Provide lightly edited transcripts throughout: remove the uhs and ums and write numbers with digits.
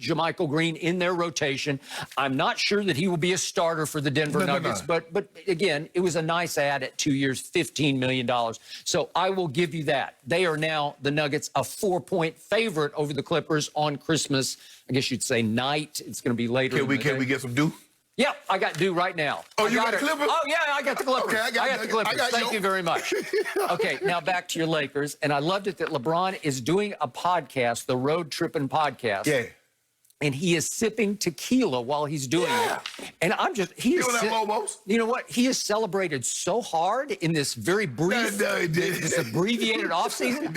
JaMychal Green in their rotation. I'm not sure that he will be a starter for the Denver Nuggets, but again, it was a nice add at 2 years, $15 million. So I will give you that. They are now, the Nuggets, a 4-point favorite over the Clippers on Christmas, I guess you'd say night. It's going to be later. Can we get some dew? Yeah, I got due right now. Oh, you got the Clippers? Oh, yeah, I got the Clippers. Okay, I got the Clippers. Thank you very much. Okay, now back to your Lakers. And I loved it that LeBron is doing a podcast, the Road Trippin' Podcast. Yeah. And he is sipping tequila while he's doing it. And I'm just, you know what? He is celebrated so hard in this very brief, this abbreviated offseason.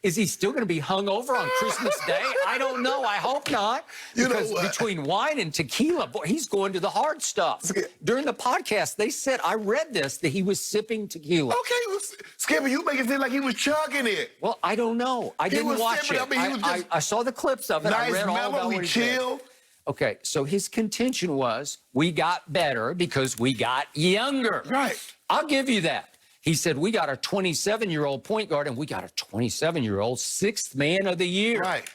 Is he still going to be hungover on Christmas Day? I don't know. I hope not. Because between wine and tequila, boy, he's going to the hard stuff. During the podcast, they said, I read this, that he was sipping tequila. Okay, well, Skipper, you make it seem like he was chugging it. Well, I don't know. I didn't watch it. I saw the clips of it. Nice, I read all about what he chill. Okay, so his contention was, we got better because we got younger. Right. I'll give you that. He said, we got a 27-year-old point guard, and we got a 27-year-old sixth man of the year. Right.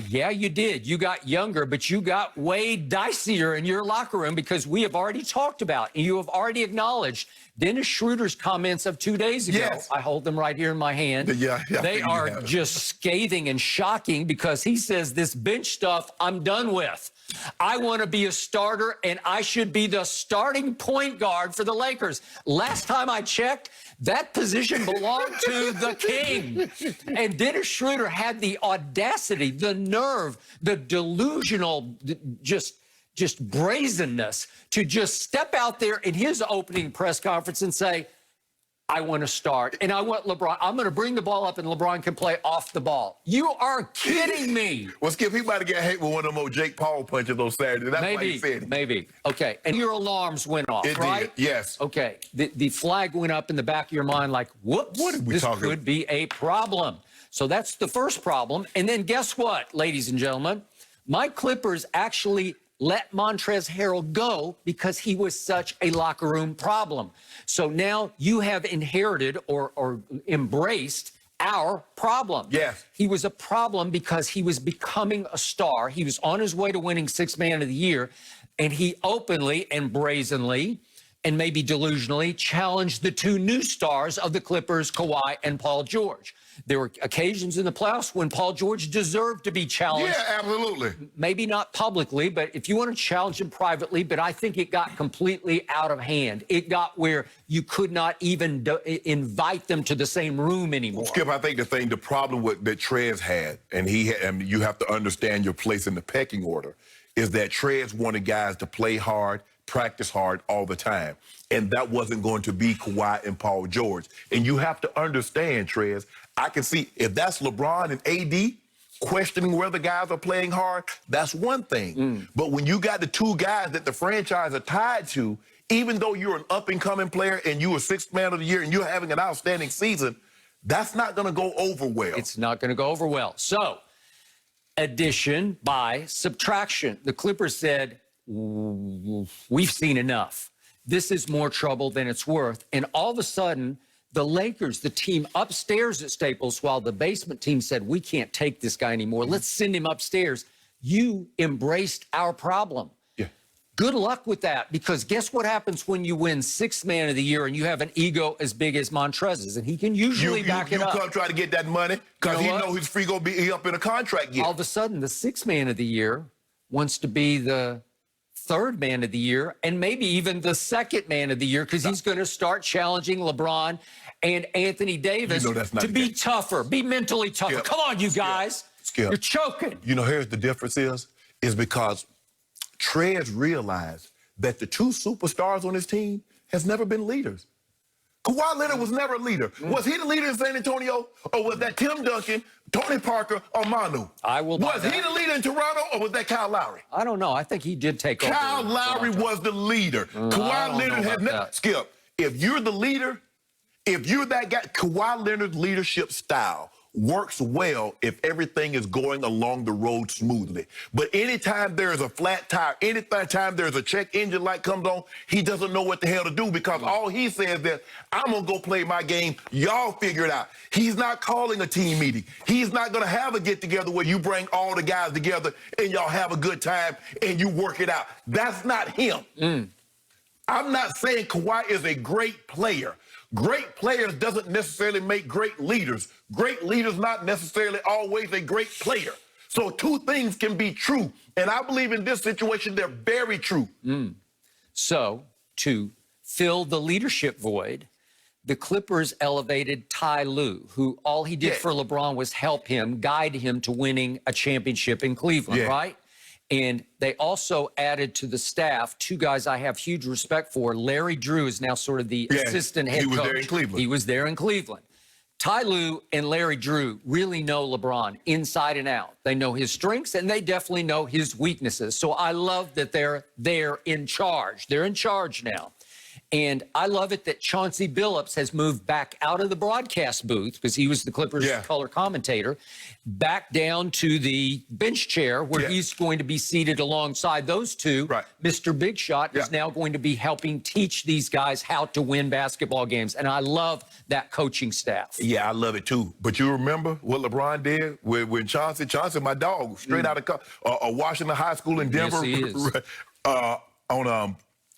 Yeah, you did. You got younger, but you got way dicier in your locker room because we have already talked about, and you have already acknowledged Dennis Schroeder's comments of 2 days ago. Yes. I hold them right here in my hand. Yeah, they are just scathing and shocking because he says this bench stuff I'm done with. I want to be a starter, and I should be the starting point guard for the Lakers. Last time I checked, that position belonged to the king. And Dennis Schroeder had the audacity, the nerve, the delusional, just brazenness to just step out there in his opening press conference and say, I want to start, and I want LeBron. I'm going to bring the ball up, and LeBron can play off the ball. You are kidding me. Well, Skip, he might have got hit with one of them old Jake Paul punches on Saturday. That's why he said it. Maybe. Okay, and your alarms went off, right? Did. Yes. Okay, the flag went up in the back of your mind like, whoops, this could be a problem. So that's the first problem. And then guess what, ladies and gentlemen? My Clippers actually let Montrezl Harrell go because he was such a locker room problem. So now you have inherited or embraced our problem. Yes. He was a problem because he was becoming a star. He was on his way to winning Sixth Man of the Year, and he openly and brazenly and maybe delusionally challenged the two new stars of the Clippers, Kawhi and Paul George. There were occasions in the playoffs when Paul George deserved to be challenged. Yeah, absolutely. Maybe not publicly, but if you want to challenge him privately, but I think it got completely out of hand. It got where you could not even invite them to the same room anymore. Skip, I think the problem that Trez had, and you have to understand your place in the pecking order, is that Trez wanted guys to play hard, practice hard all the time. And that wasn't going to be Kawhi and Paul George. And you have to understand, Trez, I can see if that's LeBron and AD questioning whether guys are playing hard, that's one thing. But when you got the two guys that the franchise are tied to, even though you're an up-and-coming player and you were Sixth Man of the Year and you're having an outstanding season, that's not going to go over well. It's not going to go over well. So, addition by subtraction. The Clippers said, we've seen enough. This is more trouble than it's worth. And all of a sudden, the Lakers, the team upstairs at Staples, while the basement team said, we can't take this guy anymore, let's send him upstairs, you embraced our problem. Yeah. Good luck with that, because guess what happens when you win Sixth Man of the Year and you have an ego as big as Montrezl's, and he can usually back it up. You come try to get that money because he knows he's free going to be up in a contract year. All of a sudden, the Sixth Man of the Year wants to be the Third Man of the Year, and maybe even the Second Man of the Year, because he's going to start challenging LeBron and Anthony Davis to be tougher, be mentally tougher. Come on, you guys. You're choking. You know, here's the difference is because Trez realized that the two superstars on his team has never been leaders. Kawhi Leonard was never a leader. Was he the leader in San Antonio, or was that Tim Duncan, Tony Parker, or Manu? Was he the leader in Toronto, or was that Kyle Lowry? I don't know. I think he did take over. Kyle Lowry was the leader. Kawhi Leonard had never. Skip, if you're the leader, if you're that guy, Kawhi Leonard's leadership style works well if everything is going along the road smoothly. But anytime there is a flat tire, anytime there's a check engine light comes on, he doesn't know what the hell to do because all he says is, I'm going to go play my game. Y'all figure it out. He's not calling a team meeting. He's not going to have a get-together where you bring all the guys together and y'all have a good time and you work it out. That's not him. I'm not saying Kawhi is a great player. Great players doesn't necessarily make great leaders. Great leaders not necessarily always a great player. So two things can be true. And I believe in this situation, they're very true. So to fill the leadership void, the Clippers elevated Ty Lue, who all he did for LeBron was help him, guide him to winning a championship in Cleveland, right? And they also added to the staff two guys I have huge respect for. Larry Drew is now sort of the assistant head coach. He was there in Cleveland. He was there in Cleveland. Ty Lue and Larry Drew really know LeBron inside and out. They know his strengths, and they definitely know his weaknesses. So I love that they're in charge. They're in charge now. And I love it that Chauncey Billups has moved back out of the broadcast booth because he was the Clippers color commentator, back down to the bench chair where he's going to be seated alongside those two. Mr. Big Shot is now going to be helping teach these guys how to win basketball games. And I love that coaching staff. Yeah, I love it too. But you remember what LeBron did when Chauncey, my dog, straight out of Washington High School in Denver. Yes, he is.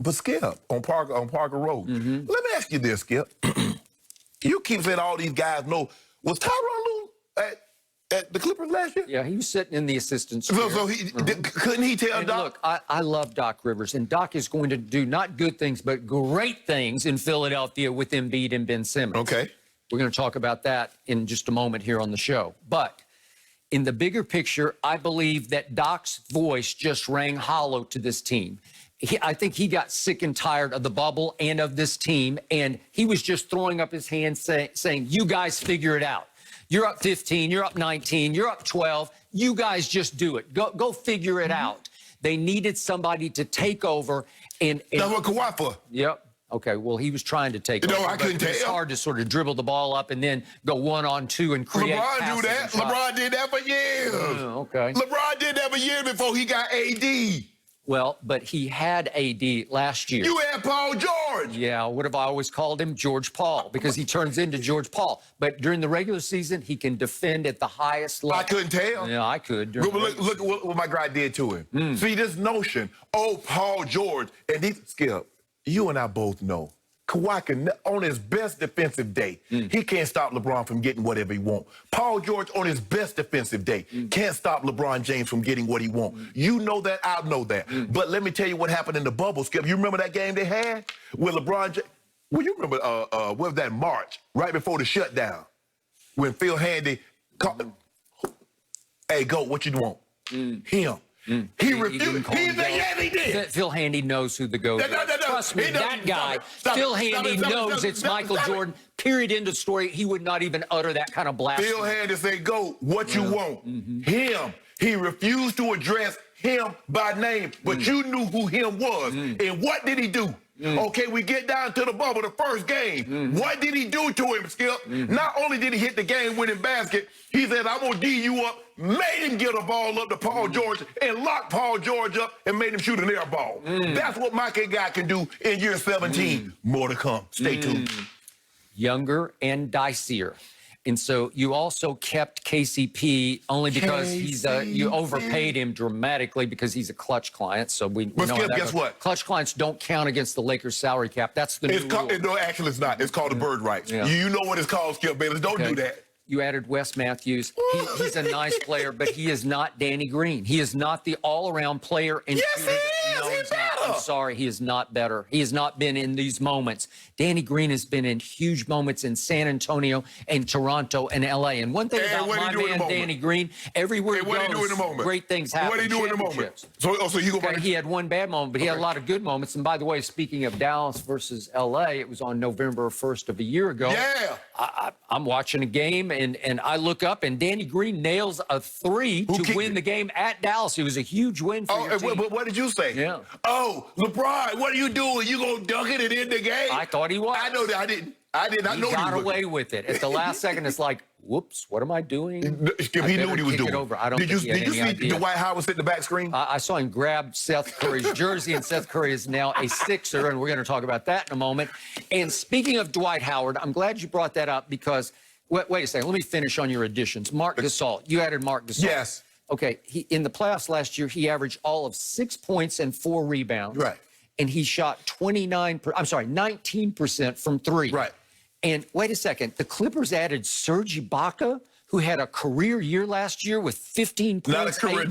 But Skip, on Parker Road. Let me ask you this, Skip. You keep saying all these guys know. Was Tyronn Lue at the Clippers last year? Yeah, he was sitting in the assistant's chair. So couldn't he tell and Doc? Look, I love Doc Rivers, and Doc is going to do not good things, but great things in Philadelphia with Embiid and Ben Simmons. Okay. We're going to talk about that in just a moment here on the show. But in the bigger picture, I believe that Doc's voice just rang hollow to this team. I think he got sick and tired of the bubble and of this team, and he was just throwing up his hands saying, you guys figure it out. You're up 15, you're up 19, you're up 12. You guys just do it. Go figure it out. They needed somebody to take over. And that's what Kawhi for. Yep. Okay, well, he was trying to take over. No, I couldn't tell. It's hard to sort of dribble the ball up and then go 1-on-2 and create LeBron do that. LeBron did that for years. Okay. LeBron did that for years before he got AD. Well, but he had AD last year. You had Paul George. Yeah, what have I always called him? George Paul, because he turns into George Paul. But during the regular season, he can defend at the highest level. I couldn't tell. Yeah, I could. Look what my guy did to him. See, this notion, Paul George, and Skip, you and I both know, Kawhi can, on his best defensive day, he can't stop LeBron from getting whatever he wants. Paul George, on his best defensive day, can't stop LeBron James from getting what he wants. You know that, I know that. But let me tell you what happened in the bubble, Skip. You remember that game they had with LeBron James? Well, you remember, what was that, March, right before the shutdown, when Phil Handy called, hey, go, what you want? Him. He refused. He said, yes, he did. Phil Handy knows who the GOAT is. Trust me, that guy, Phil Handy knows it's Michael Jordan. Period, end of story. He would not even utter that kind of blasphemy. Phil Handy said, go, what you want. Him. He refused to address him by name, but you knew who him was. And what did he do? Okay, we get down to the bubble, the first game. What did he do to him, Skip? Not only did he hit the game-winning basket, he said, I'm going to D you up, made him get a ball up to Paul George, and locked Paul George up and made him shoot an air ball. That's what my guy can do in year 17. More to come. Stay tuned. Younger and dicier. And so you also kept KCP only because you overpaid him dramatically because he's a Clutch client. So we know Skip, that. Guess what? Clutch clients don't count against the Lakers salary cap. That's the new rule. No, actually it's not. It's called the bird rights. You know what it's called, Skip Bayless. Don't do that. You added Wes Matthews. He's a nice player, but he is not Danny Green. He is not the all-around player. Yes, he is. No, He's better. I'm sorry, he is not better. He has not been in these moments. Danny Green has been in huge moments in San Antonio and Toronto and L.A. And one thing about my man Danny Green, everywhere he goes, great things happen. What did he do in the moment? So you go back. He had one bad moment, but he had a lot of good moments. And by the way, speaking of Dallas versus L.A., it was on November 1st of a year ago. Yeah. I'm watching a game, and I look up, and Danny Green nails a three to win the game at Dallas. It was a huge win for your team. What did you say? Yeah. Oh, LeBron, what are you doing? You gonna dunk it in the game? I thought he was. I know that. I did not know he got away with it. At the last second, it's like, whoops, what am I doing? Skip, he knew what he was doing. Over. I don't did think you, he had did you any see idea. Dwight Howard sit in the back screen? I saw him grab Seth Curry's jersey, and Seth Curry is now a Sixer, and we're going to talk about that in a moment. And speaking of Dwight Howard, I'm glad you brought that up because, wait a second, let me finish on your additions. Marc Gasol, you added Marc Gasol. Yes. Okay, in the playoffs last year, he averaged all of 6 points and 4 rebounds. Right. And he shot 19% from three. Right. And wait a second, the Clippers added Serge Ibaka, who had a career year last year with 15 points. Not a career.